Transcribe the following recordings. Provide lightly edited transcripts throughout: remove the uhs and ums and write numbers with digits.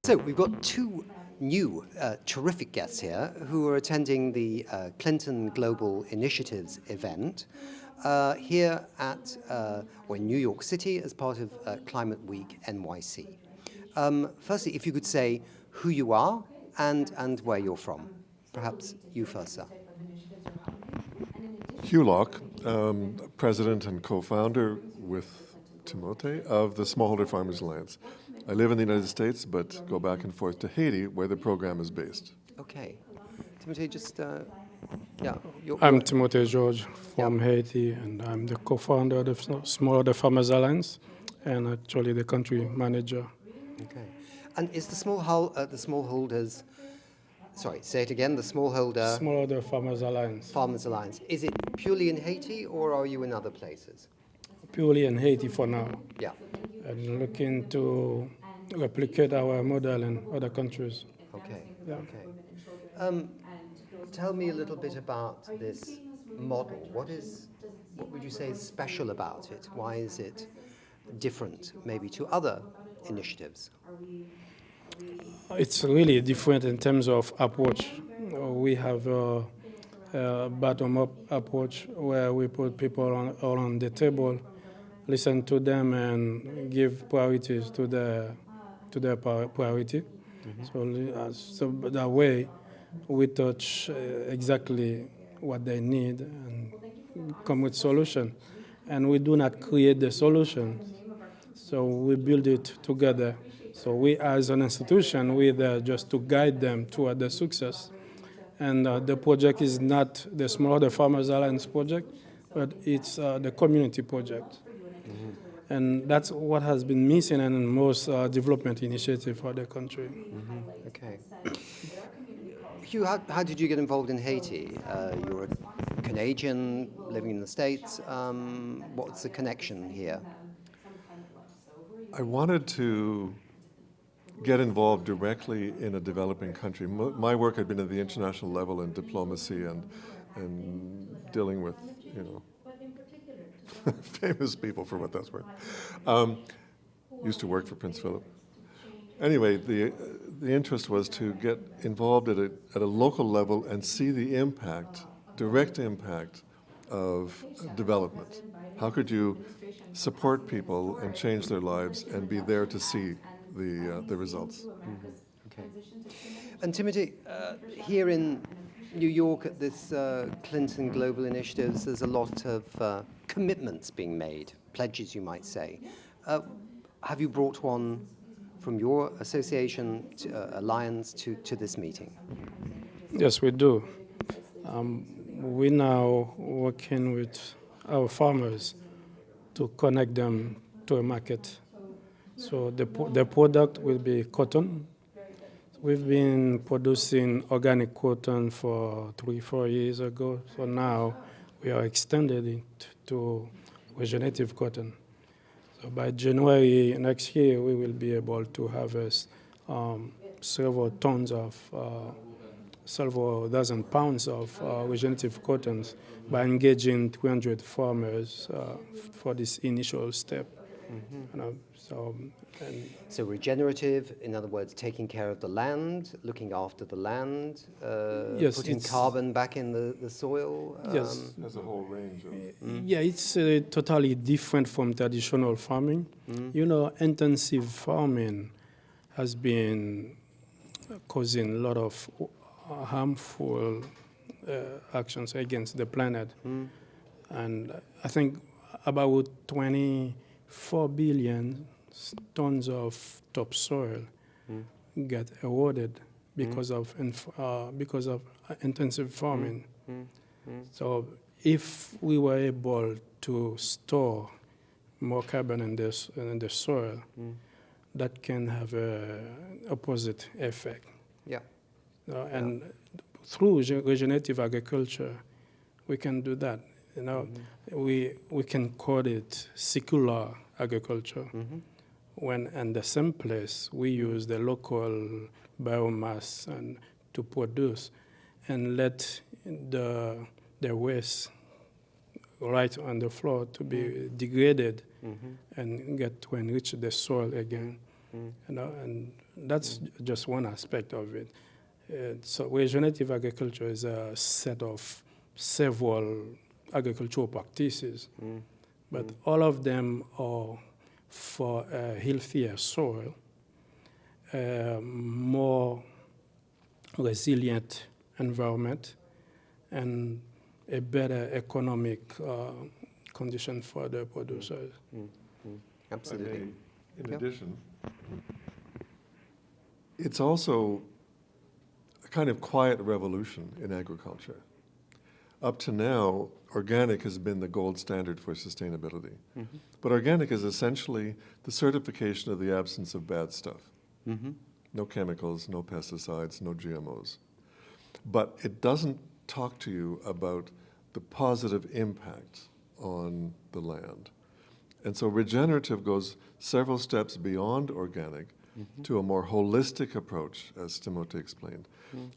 So we've got two new terrific guests here who are attending the Clinton Global Initiatives event here at or in New York City as part of Climate Week NYC. Firstly, if you could say who you are and where you're from. Perhaps you first, sir. Hugh Locke, president and co-founder with Timote of the Smallholder Farmers Alliance. I live in the United States, but go back and forth to Haiti, where the program is based. Okay. Timote, just, I'm Timote George from Haiti, and I'm the co-founder of the Smallholder Farmers Alliance, and actually the country manager. Okay. And is the smallholders, sorry, say it again, the Smallholder Farmers Alliance. Farmers Alliance. Is it purely in Haiti, or are you in other places? Purely in Haiti for now. Yeah. And looking to replicate our model in other countries. Okay. Yeah. Okay. Tell me a little bit about this model. What would you say is special about it? Why is it different, maybe, to other initiatives? It's really different in terms of approach. We have a bottom-up approach where we put people all on the table, listen to them, and give priorities to their priority. Mm-hmm. So that way, we touch exactly what they need and come with solution. And we do not create the solution, so we build it together. So we, as an institution, we're there just to guide them toward the success. And the project is not the Smallholder Farmers Alliance project, but it's the community project. Mm-hmm. And that's what has been missing in most development initiatives for the country. Mm-hmm. Okay. Hugh, how did you get involved in Haiti? You're a Canadian living in the States. What's the connection here? I wanted to get involved directly in a developing country. My work had been at the international level in diplomacy and dealing with, famous people, for what that's worth. Used to work for Prince Philip. Anyway, the interest was to get involved at a local level and see the impact, direct impact of development. How could you support people and change their lives and be there to see the results? Mm-hmm. Okay. And Timote, here in New York at this Clinton Global Initiatives, there's a lot of commitments being made, pledges you might say. Have you brought one from your association, alliance, to this meeting? Yes, we do. We're now working with our farmers to connect them to a market. So the product will be cotton. We've been producing organic cotton for 3-4 years ago. So now we are extending it to regenerative cotton. So by January next year, we will be able to harvest several dozen pounds of regenerative cottons by engaging 300 farmers for this initial step. Mm-hmm. So regenerative, in other words, taking care of the land, looking after the land, yes, putting carbon back in the soil. Yes, there's a whole range of. Yeah, it's totally different from traditional farming. Intensive farming has been causing a lot of harmful actions against the planet. And I think about 24 billion tons of topsoil get eroded because of intensive farming. So if we were able to store more carbon in the soil, that can have an opposite effect. Yeah. And through regenerative agriculture, we can do that. We can call it circular agriculture. When in the same place we use the local biomass and to produce, and let the waste right on the floor to be degraded and get to enrich the soil again. And That's just one aspect of it. So regenerative agriculture is a set of several agricultural practices, but all of them are for a healthier soil, more resilient environment, and a better economic condition for the producers. Absolutely. In addition, it's also a kind of quiet revolution in agriculture. Up to now, organic has been the gold standard for sustainability. But organic is essentially the certification of the absence of bad stuff. No chemicals, no pesticides, no GMOs. But it doesn't talk to you about the positive impact on the land. And so regenerative goes several steps beyond organic to a more holistic approach, as Timote explained.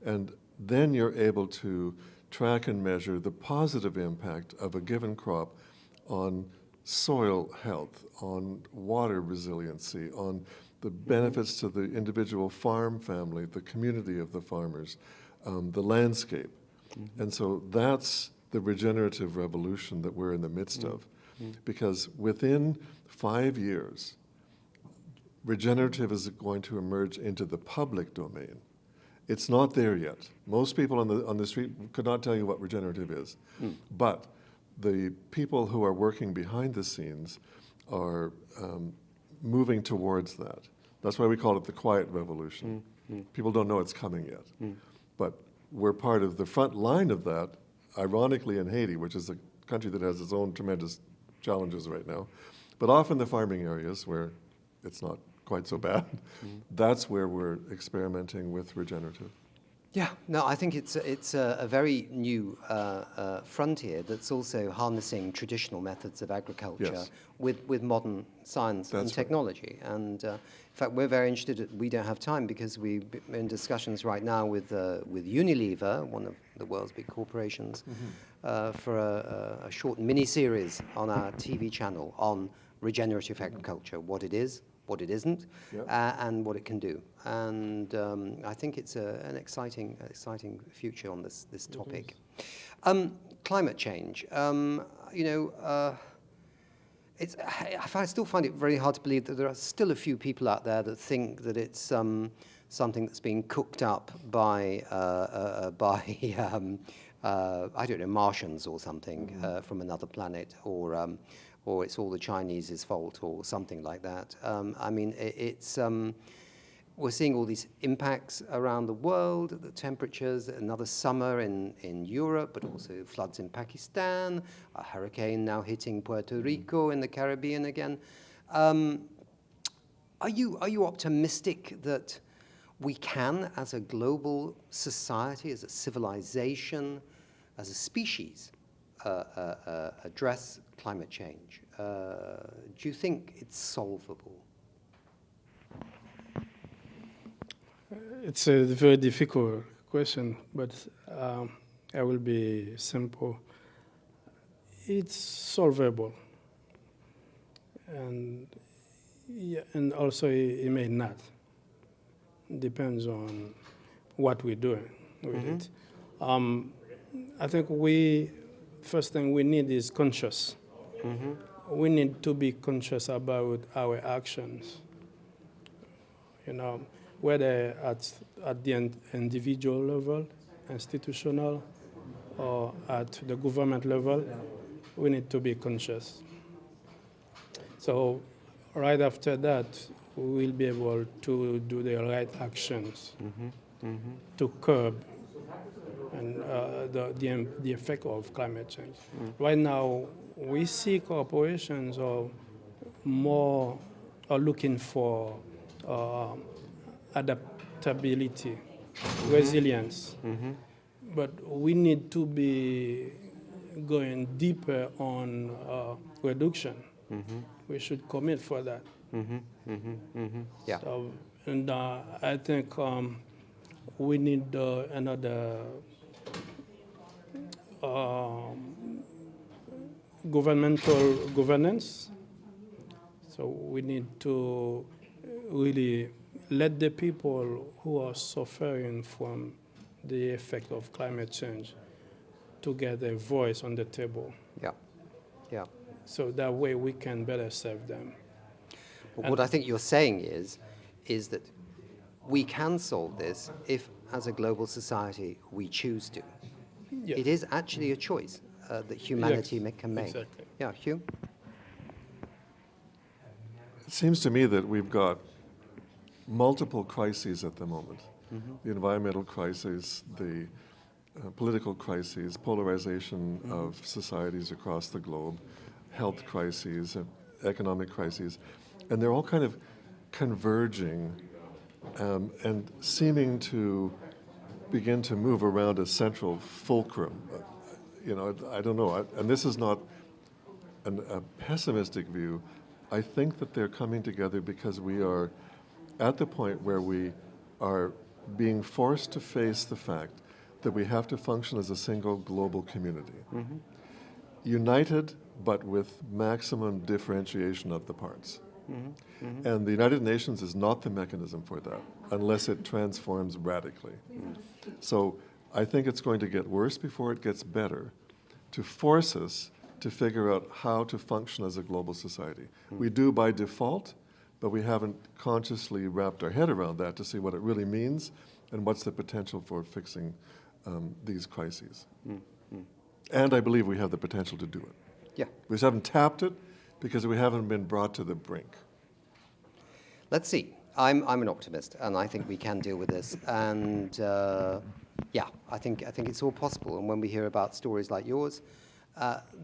And then you're able to track and measure the positive impact of a given crop on soil health, on water resiliency, on the benefits to the individual farm family, the community of the farmers, the landscape. And so that's the regenerative revolution that we're in the midst of. Because within 5 years, regenerative is going to emerge into the public domain. It's not there yet. Most people on the street could not tell you what regenerative is. But the people who are working behind the scenes are moving towards that. That's why we call it the quiet revolution. People don't know it's coming yet. But we're part of the front line of that, ironically in Haiti, which is a country that has its own tremendous challenges right now. But often the farming areas where it's not quite so bad, that's where we're experimenting with regenerative. Yeah, no, I think it's a very new frontier that's also harnessing traditional methods of agriculture with modern science and technology. And in fact, we're very interested. We don't have time because we're in discussions right now with Unilever, one of the world's big corporations, for a short mini-series on our TV channel on regenerative agriculture, what it is, what it isn't, and what it can do. And I think it's an exciting future on this topic. Climate change. I still find it very hard to believe that there are still a few people out there that think that it's something that's being cooked up by I don't know, Martians or something from another planet, or it's all the Chinese's fault, or something like that. I mean, we're seeing all these impacts around the world, the temperatures, another summer in Europe, but also floods in Pakistan, a hurricane now hitting Puerto Rico in the Caribbean again. Are you optimistic that we can, as a global society, as a civilization, as a species, address climate change? Do you think it's solvable? It's a very difficult question, but I will be simple. It's solvable, and also it may not. Depends on what we're doing with it. I think first thing we need is conscious. We need to be conscious about our actions. Whether at the individual level, institutional, or at the government level, we need to be conscious. So right after that, we will be able to do the right actions to curb and the effect of climate change. Right now, we see corporations are looking for adaptability, resilience. But we need to be going deeper on reduction. We should commit for that. Yeah. So, and I think we need another governmental governance. So we need to really let the people who are suffering from the effect of climate change to get a voice on the table. Yeah, yeah. So that way we can better serve them. But what I think you're saying is that we can solve this if, as a global society, we choose to. Yes. It is actually a choice that humanity Yes, can make. exactly. Yeah, Hugh? It seems to me that we've got multiple crises at the moment. The environmental crisis, the political crises, polarization of societies across the globe, health crises, economic crises, and they're all kind of converging and seeming to begin to move around a central fulcrum. I don't know, and this is not a pessimistic view. I think that they're coming together because we are at the point where we are being forced to face the fact that we have to function as a single global community. United, but with maximum differentiation of the parts. And the United Nations is not the mechanism for that, unless it transforms radically. So I think it's going to get worse before it gets better, to force us to figure out how to function as a global society. We do by default, but we haven't consciously wrapped our head around that to see what it really means and what's the potential for fixing these crises. And I believe we have the potential to do it. Yeah. We just haven't tapped it because we haven't been brought to the brink. Let's see. I'm an optimist, and I think we can deal with this. And yeah, I think it's all possible. And when we hear about stories like yours,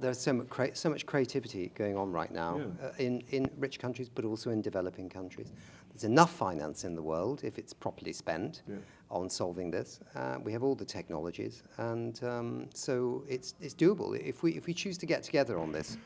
there's so much creativity going on right now in rich countries, but also in developing countries. There's enough finance in the world, if it's properly spent, on solving this. We have all the technologies, and so it's doable. If we choose to get together on this,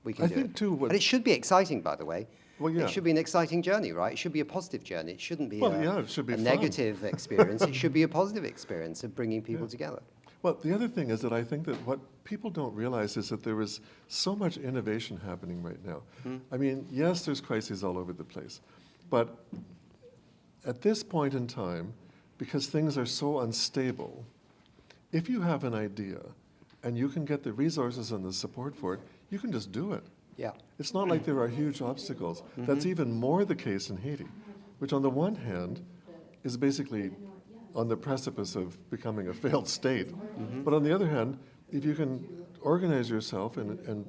we can do think it. too, And it should be exciting, by the way. Well, yeah. It should be an exciting journey, right? It should be a positive journey. It shouldn't be it should be a fun. negative experience. It should be a positive experience of bringing people together. Well, the other thing is that I think that what people don't realize is that there is so much innovation happening right now. I mean, yes, there's crises all over the place, but at this point in time, because things are so unstable, if you have an idea and you can get the resources and the support for it, you can just do it. Yeah. It's not like there are huge obstacles. That's even more the case in Haiti, which on the one hand is basically on the precipice of becoming a failed state. But on the other hand, if you can organize yourself and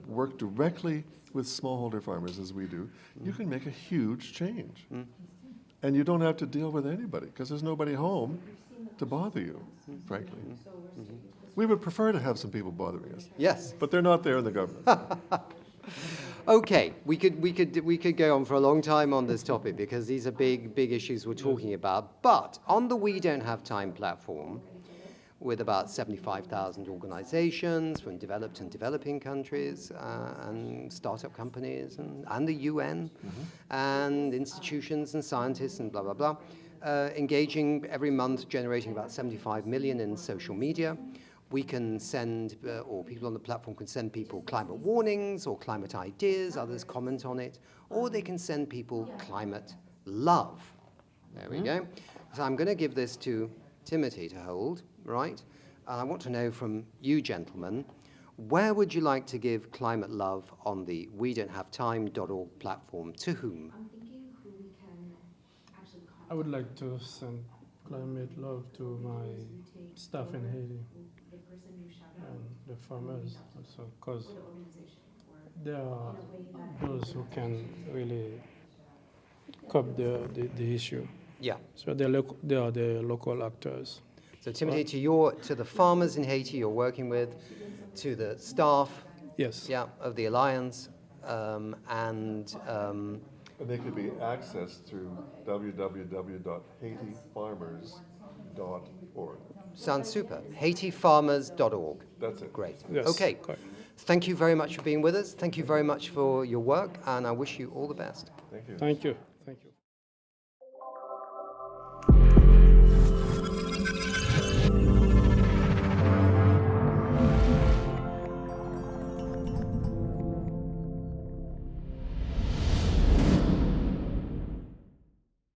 work directly with smallholder farmers as we do, you can make a huge change. And you don't have to deal with anybody because there's nobody home to bother you, frankly. We would prefer to have some people bothering us. Yes. But they're not there in the government. Okay, we could go on for a long time on this topic because these are big issues we're talking about. But on the We Don't Have Time platform, with about 75,000 organizations from developed and developing countries and startup companies and the UN and institutions and scientists and blah, blah, blah, engaging every month, generating about 75 million in social media. We can send, or people on the platform can send people climate warnings or climate ideas, others comment on it, or they can send people climate love. There we go. So I'm going to give this to Timote to hold, right? And I want to know from you gentlemen, where would you like to give climate love on the WeDon'tHaveTime.org platform? To whom? I would like to send climate love to my staff in Haiti and the farmers also, because they are those who can really cope the issue. Yeah. So they are the local actors. So Timote, to the farmers in Haiti you're working with, to the staff, Yes. of the Alliance, and And they could be accessed through www.haitifarmers.org. sounds super. HaitiFarmers.org. That's it. Great. Yes, Okay. correct. Thank you very much for being with us. Thank you very much for your work, and I wish you all the best. Thank you. Thank you.